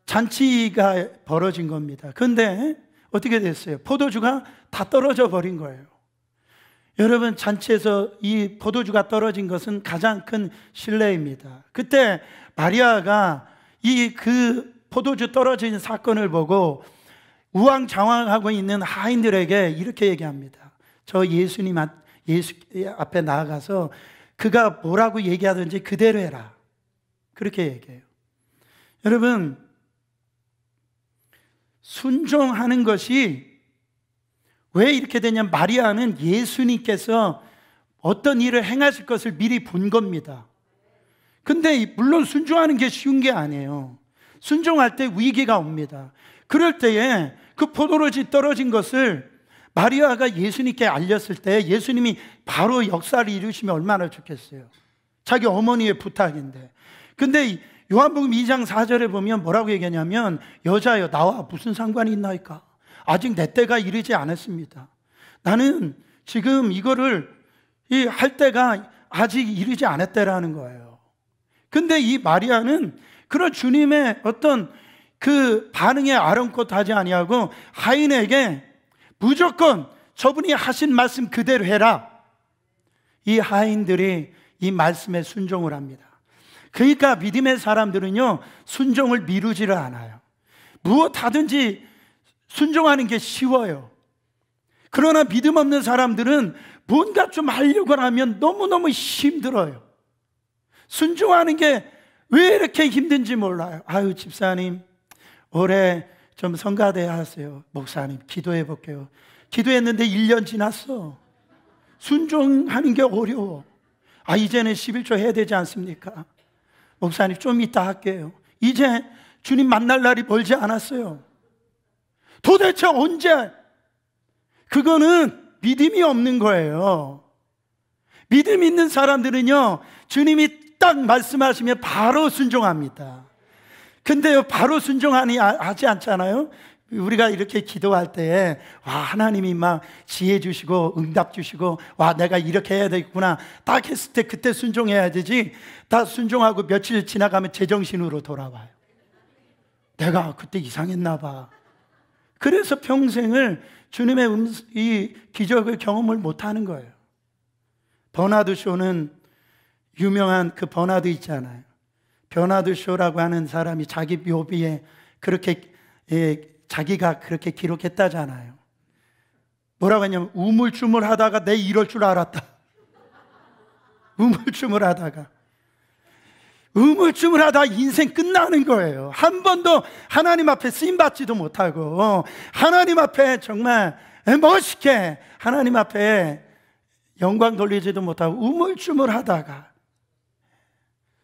잔치가 벌어진 겁니다. 그런데 어떻게 됐어요? 포도주가 다 떨어져 버린 거예요. 여러분, 잔치에서 이 포도주가 떨어진 것은 가장 큰 신뢰입니다. 그때 마리아가 그 포도주 떨어진 사건을 보고 우왕좌왕하고 있는 하인들에게 이렇게 얘기합니다. 저 예수 앞에 나아가서 그가 뭐라고 얘기하든지 그대로 해라. 그렇게 얘기해요. 여러분, 순종하는 것이 왜 이렇게 되냐면, 마리아는 예수님께서 어떤 일을 행하실 것을 미리 본 겁니다. 근데 물론 순종하는 게 쉬운 게 아니에요. 순종할 때 위기가 옵니다. 그럴 때에 그 포도로지 떨어진 것을 마리아가 예수님께 알렸을 때 예수님이 바로 역사를 이루시면 얼마나 좋겠어요. 자기 어머니의 부탁인데. 근데 요한복음 2장 4절에 보면 뭐라고 얘기하냐면, 여자여 나와 무슨 상관이 있나이까? 아직 내 때가 이르지 않았습니다. 나는 지금 이거를 할 때가 아직 이르지 않았다라는 거예요. 근데 이 마리아는 그런 주님의 어떤 그 반응에 아랑곳하지 아니하고 하인에게 무조건 저분이 하신 말씀 그대로 해라. 이 하인들이 이 말씀에 순종을 합니다. 그러니까 믿음의 사람들은요, 순종을 미루지를 않아요. 무엇하든지 순종하는 게 쉬워요. 그러나 믿음 없는 사람들은 뭔가 좀 하려고 하면 너무너무 힘들어요. 순종하는 게 왜 이렇게 힘든지 몰라요. 아유, 집사님 올해 좀 성가대 하세요. 목사님 기도해 볼게요. 기도했는데 1년 지났어. 순종하는 게 어려워. 이제는 11조 해야 되지 않습니까? 목사님 좀 이따 할게요. 이제 주님 만날 날이 멀지 않았어요. 도대체 언제? 그거는 믿음이 없는 거예요. 믿음 있는 사람들은요, 주님이 딱 말씀하시면 바로 순종합니다. 근데요, 바로 하지 않잖아요. 우리가 이렇게 기도할 때, 하나님이 막 지혜 주시고 응답 주시고, 내가 이렇게 해야 되겠구나 딱 했을 때 그때 순종해야 되지. 다 순종하고 며칠 지나가면 제정신으로 돌아와요. 내가 그때 이상했나 봐. 그래서 평생을 주님의 이 기적을 경험을 못하는 거예요. 버나드 쇼는 유명한 그 버나드 있잖아요. 버나드 쇼라고 하는 사람이 자기 묘비에 그렇게 자기가 그렇게 기록했다잖아요. 뭐라고 했냐면, 우물쭈물 하다가 내 이럴 줄 알았다. 우물쭈물 하다가 인생 끝나는 거예요. 한 번도 하나님 앞에 쓰임받지도 못하고, 하나님 앞에 정말 멋있게 하나님 앞에 영광 돌리지도 못하고 우물쭈물 하다가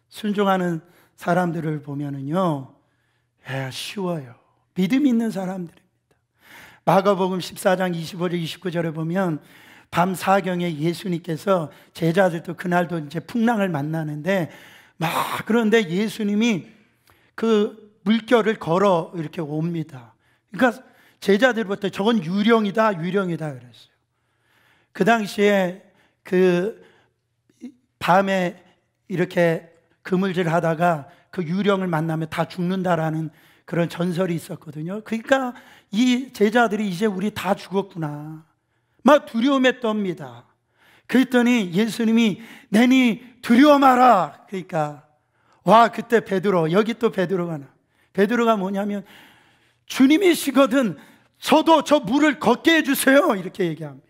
순종하는 사람들을 보면은요, 쉬워요. 믿음 있는 사람들입니다. 마가복음 14장 25절 29절에 보면, 밤 사경에 예수님께서 제자들도 그날도 이제 풍랑을 만나는데, 그런데 예수님이 그 물결을 걸어 이렇게 옵니다. 그러니까 제자들부터 저건 유령이다 그랬어요. 그 당시에 그 밤에 이렇게 그물질 하다가 그 유령을 만나면 다 죽는다라는 그런 전설이 있었거든요. 그러니까 이 제자들이 이제 우리 다 죽었구나 막 두려움에 떱니다. 그랬더니 예수님이 내니 두려워 마라. 그러니까 그때 베드로, 여기 또 베드로가 뭐냐면, 주님이시거든 저도 저 물을 걷게 해주세요 이렇게 얘기합니다.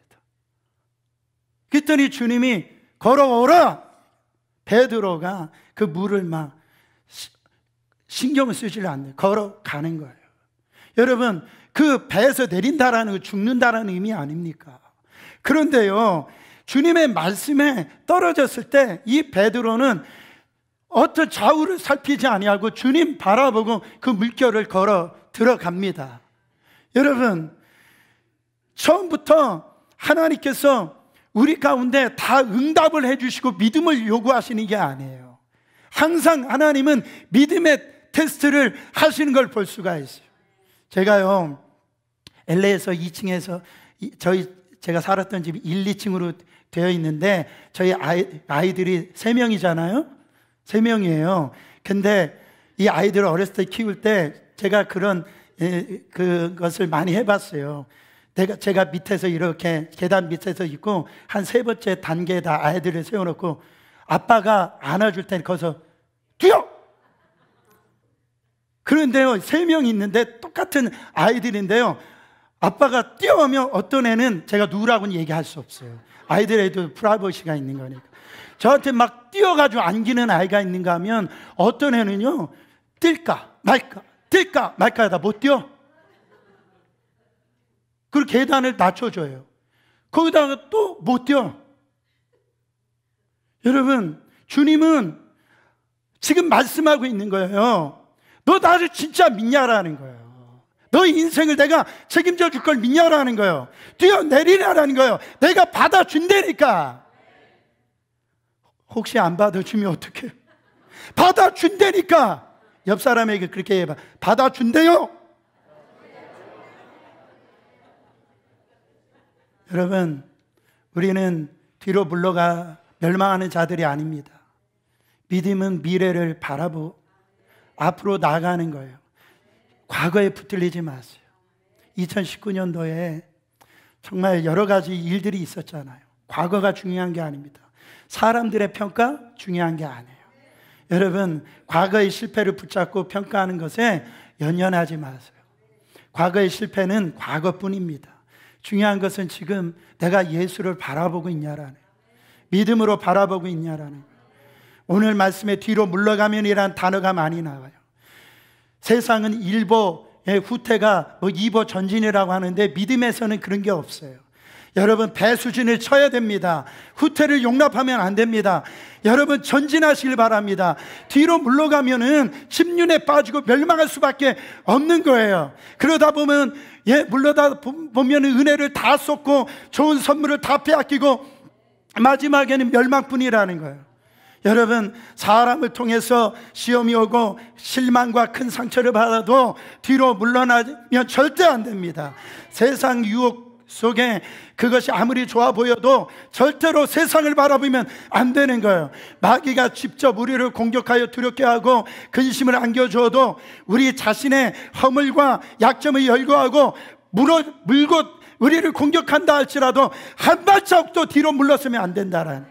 그랬더니 주님이 걸어오라. 베드로가 그 물을 막 신경을 쓰질 않네. 걸어가는 거예요. 여러분, 그 배에서 내린다라는 거 죽는다라는 의미 아닙니까? 그런데요, 주님의 말씀에 떨어졌을 때 이 베드로는 어떤 좌우를 살피지 아니하고 주님 바라보고 그 물결을 걸어 들어갑니다. 여러분, 처음부터 하나님께서 우리 가운데 다 응답을 해주시고 믿음을 요구하시는 게 아니에요. 항상 하나님은 믿음의 테스트를 하시는 걸 볼 수가 있어요. 제가요, LA에서 2층에서 제가 살았던 집이 1, 2층으로 되어 있는데, 저희 아이들이 3명이잖아요. 3명이에요. 근데 이 아이들을 어렸을 때 키울 때 제가 그것을 많이 해봤어요. 제가 밑에서 이렇게 계단 밑에서 있고, 한 3번째 단계에다 아이들을 세워놓고 아빠가 안아줄 테니 거기서 뛰어! 그런데요, 3명 있는데 똑같은 아이들인데요, 아빠가 뛰어오면 어떤 애는 제가 누구라고는 얘기할 수 없어요. 아이들에도 프라이버시가 있는 거니까. 저한테 막 뛰어가지고 안기는 아이가 있는가 하면, 어떤 애는요, 뛸까 말까 하다 못 뛰어. 그리고 계단을 낮춰줘요. 거기다가 또 못 뛰어. 여러분, 주님은 지금 말씀하고 있는 거예요. 너 나를 진짜 믿냐라는 거예요. 너 인생을 내가 책임져 줄 걸 믿냐라는 거예요. 뛰어내리라는 거예요. 내가 받아준다니까. 혹시 안 받아주면 어떡해? 받아준다니까. 옆 사람에게 그렇게 해봐. 받아준대요. 여러분, 우리는 뒤로 물러가 멸망하는 자들이 아닙니다. 믿음은 미래를 바라보고 앞으로 나아가는 거예요. 과거에 붙들리지 마세요. 2019년도에 정말 여러 가지 일들이 있었잖아요. 과거가 중요한 게 아닙니다. 사람들의 평가 중요한 게 아니에요. 여러분, 과거의 실패를 붙잡고 평가하는 것에 연연하지 마세요. 과거의 실패는 과거뿐입니다. 중요한 것은 지금 내가 예수를 바라보고 있냐라는 거예요. 믿음으로 바라보고 있냐라는 거예요. 오늘 말씀에 뒤로 물러가면이라는 단어가 많이 나와요. 세상은 일보 후퇴가 뭐 2보 전진이라고 하는데 믿음에서는 그런 게 없어요. 여러분 배수진을 쳐야 됩니다. 후퇴를 용납하면 안 됩니다. 여러분 전진하시길 바랍니다. 뒤로 물러가면은 침륜에 빠지고 멸망할 수밖에 없는 거예요. 그러다 보면 물러다 보면 은혜를 다 쏟고 좋은 선물을 다 빼앗기고 마지막에는 멸망뿐이라는 거예요. 여러분 사람을 통해서 시험이 오고 실망과 큰 상처를 받아도 뒤로 물러나면 절대 안 됩니다. 세상 유혹 속에 그것이 아무리 좋아 보여도 절대로 세상을 바라보면 안 되는 거예요. 마귀가 직접 우리를 공격하여 두렵게 하고 근심을 안겨주어도 우리 자신의 허물과 약점을 열거하고 물고 우리를 공격한다 할지라도 한 발자국도 뒤로 물러서면 안 된다는,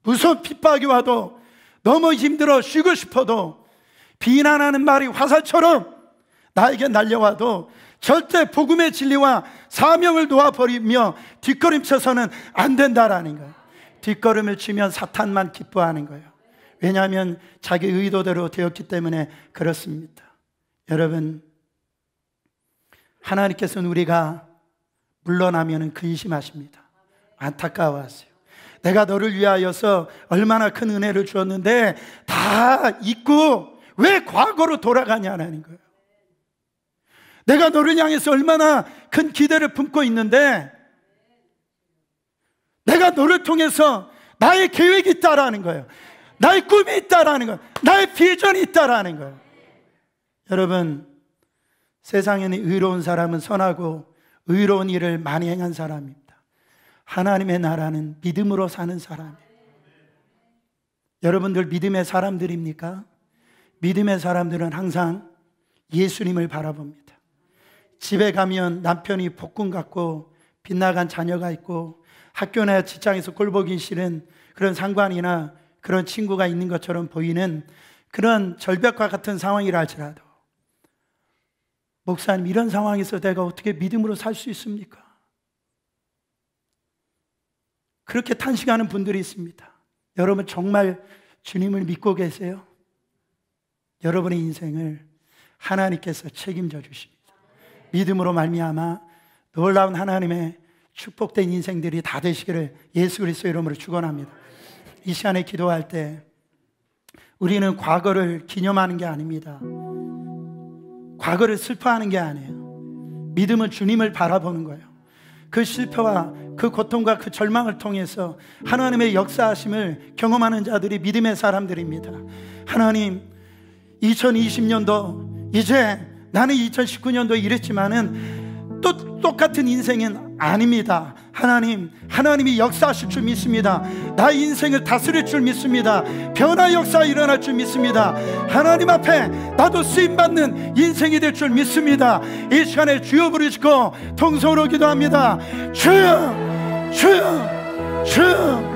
무슨 핍박이 와도 너무 힘들어 쉬고 싶어도 비난하는 말이 화살처럼 나에게 날려와도 절대 복음의 진리와 사명을 놓아버리며 뒷걸음쳐서는 안 된다라는 거예요. 뒷걸음을 치면 사탄만 기뻐하는 거예요. 왜냐하면 자기 의도대로 되었기 때문에 그렇습니다. 여러분 하나님께서는 우리가 물러나면 근심하십니다. 안타까워하세요. 내가 너를 위하여서 얼마나 큰 은혜를 주었는데 다 잊고 왜 과거로 돌아가냐는 거예요. 내가 너를 향해서 얼마나 큰 기대를 품고 있는데 내가 너를 통해서 나의 계획이 있다라는 거예요. 나의 꿈이 있다라는 거예요. 나의 비전이 있다라는 거예요. 여러분 세상에는 의로운 사람은 선하고 의로운 일을 많이 행한 사람입니다. 하나님의 나라는 믿음으로 사는 사람이에요. 여러분들 믿음의 사람들입니까? 믿음의 사람들은 항상 예수님을 바라봅니다. 집에 가면 남편이 복군 같고 빗나간 자녀가 있고 학교나 직장에서 꼴보기 싫은 그런 상관이나 그런 친구가 있는 것처럼 보이는 그런 절벽과 같은 상황이라 할지라도 목사님 이런 상황에서 내가 어떻게 믿음으로 살 수 있습니까? 그렇게 탄식하는 분들이 있습니다. 여러분 정말 주님을 믿고 계세요? 여러분의 인생을 하나님께서 책임져 주십니다. 믿음으로 말미암아 놀라운 하나님의 축복된 인생들이 다 되시기를 예수 그리스도 이름으로 축원합니다. 이 시간에 기도할 때 우리는 과거를 기념하는 게 아닙니다. 과거를 슬퍼하는 게 아니에요. 믿음은 주님을 바라보는 거예요. 그 실패와 그 고통과 그 절망을 통해서 하나님의 역사하심을 경험하는 자들이 믿음의 사람들입니다. 하나님 2020년도 이제 나는 2019년도 이랬지만은 또 똑같은 인생은 아닙니다. 하나님이 역사하실 줄 믿습니다. 나의 인생을 다스릴 줄 믿습니다. 변화 역사가 일어날 줄 믿습니다. 하나님 앞에 나도 쓰임받는 인생이 될 줄 믿습니다. 이 시간에 주여 부르시고 통성으로 기도합니다. 주여 주여 주여